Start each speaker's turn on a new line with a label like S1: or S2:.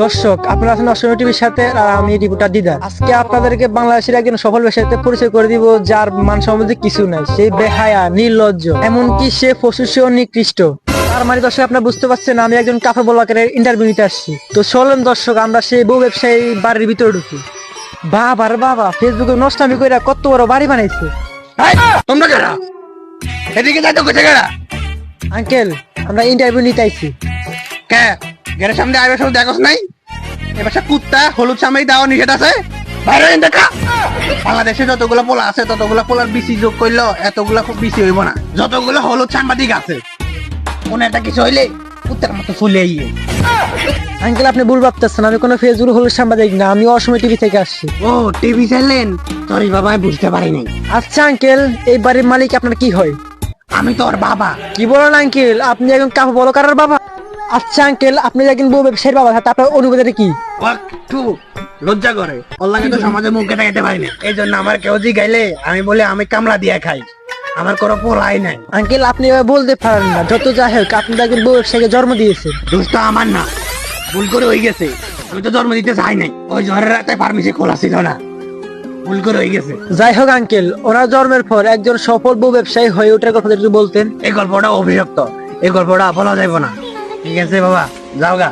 S1: দর্শক, আপনারা আছেন অসময় টিভির সাথে আর আমি রিপোর্টার দিদা। আজকে আপনাদেরকে বাংলাদেশের একজন সফল ব্যবসায়ীর সাথে পরিচয় করে দিব, যার মান সম্বন্ধে কিছু নাই। সে বেহায়া, নির্লজ্জ, এমনকি সে পশুসেও নিকৃষ্ট। তার মানে দর্শক, আপনারা বুঝতে পারছেন আমি একজন কাপড় ব্লগারের ইন্টারভিউ নিতে আসছি। তো চলেন দর্শক, আমরা সেই বউ ব্যবসায়ী বাড়ির ভিতরে ঢুকি। বাবা রে বাবা, ফেসবুকে নষ্টামি কইরা কত বড় বাড়ি বানাইছে।
S2: তোমরা কারা? এদিকে যাইতো কোথায় কারা?
S1: আঙ্কেল, আমরা ইন্টারভিউ নিতে আইছি।
S2: কে গেরের সামনে আইবার সময় দেখোস নাই? এবার কুত্তা হলুদ সামনে দেওয়া নিষেধ আছে। বাইরে দেখা বাংলাদেশে যতগুলো পোলা আছে ততগুলো পোলার বিসি যোগ করলো এতগুলা খুব বেশি হইব না। যতগুলো হলুদ সাংবাদিক আছে কোন একটা কিছু হইলে কুত্তার মতো ফুলে ইয়ে।
S1: আঙ্কেল, আপনি ভুল ভাবতেছেন, আমি কোনো ফেসবুক হলো সাংবাদিক না, আমি অসময় টিভি থেকে আসছি।
S2: ও টিভি চ্যানেল? সরি বাবা, আমি বুঝতে পারি নাই।
S1: আচ্ছা আঙ্কেল, এই বাড়ির মালিক আপনার কি হয়?
S2: আমি তোর বাবা।
S1: কি বলেন আঙ্কেল, আপনি একজন কাপড় বলকারের বাবা? আচ্ছা আঙ্কেল, আপনি একজন বউ ব্যবসায়ীর বাবা, তাতে আপনার অনুভূতিটা কি?
S2: একটু লজ্জা করে, ওর লাগে তো সমাজে মুখে দেখাতে পারি না। এই জন্য আমার কেউ জিগাইলে আমি বলে আমি কামলা দিয়ে খাই, আমার কোনো পোলাই নাই।
S1: আঙ্কেল, আপনি এভাবে বলতে পারেন না। যত যাই হোক, আপনি তো একজন বউ ব্যবসায়ীকে জন্ম দিয়েছেন।
S2: দোষ তো আমার না, ভুল করে হয়ে গেছে। আমি তো জন্ম দিতে চাই নাই, ওই ঝড়ের রাতে ফার্মেসি খোলা ছিল না, ভুল করে হয়ে গেছে।
S1: যাই হোক আঙ্কেল, ওনার জন্মের পর একজন সফল বউ ব্যবসায়ী হয়ে ওঠার কথা একটু বলতেন।
S2: এই গল্পটা অভিশপ্ত, এই গল্পটা বলা যাইব না। ঠিক আছে বাবা, যাও গা।